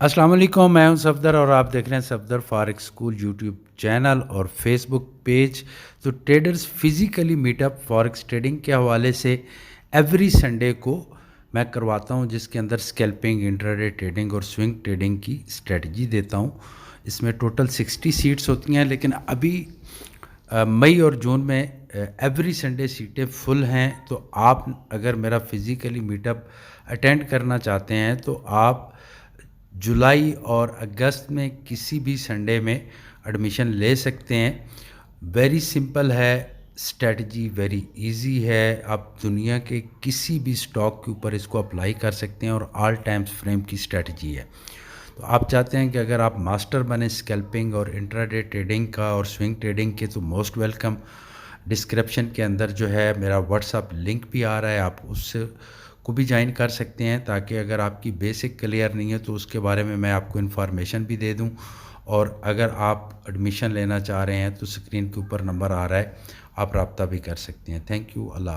अस्सलाम वालेकुम, मैं हूं सफदर और आप देख रहे हैं Safdar forex school YouTube channel और फेसबुक पेज। तो traders physically meetup forex trading के हवाले से एवरी संडे को मैं करवाता हूं, जिसके अंदर स्कैल्पिंग, इंट्राडे ट्रेडिंग और स्विंग ट्रेडिंग की स्ट्रेटजी देता हूं। इसमें टोटल 60 सीट्स होती हैं, लेकिन अभी मई और जून में एवरी संडे सीटें फुल हैं। तो आप अगर मेरा फिज़िकली मीटअप अटेंड करना चाहते हैं तो आप जुलाई और अगस्त में किसी भी संडे में एडमिशन ले सकते हैं। वेरी सिंपल है, स्ट्रेटजी वेरी इजी है। आप दुनिया के किसी भी स्टॉक के ऊपर इसको अप्लाई कर सकते हैं और ऑल टाइम्स फ्रेम की स्ट्रेटजी है। तो आप चाहते हैं कि अगर आप मास्टर बने स्कैल्पिंग और इंट्राडे ट्रेडिंग का और स्विंग ट्रेडिंग के, तो मोस्ट वेलकम। डिस्क्रिप्शन के अंदर जो है मेरा व्हाट्सअप लिंक भी आ रहा है, आप उससे को भी ज्वाइन कर सकते हैं, ताकि अगर आपकी बेसिक क्लियर नहीं है तो उसके बारे में मैं आपको इन्फॉर्मेशन भी दे दूं। और अगर आप एडमिशन लेना चाह रहे हैं तो स्क्रीन के ऊपर नंबर आ रहा है, आप रब्ता भी कर सकते हैं। Thank you. अल्लाह।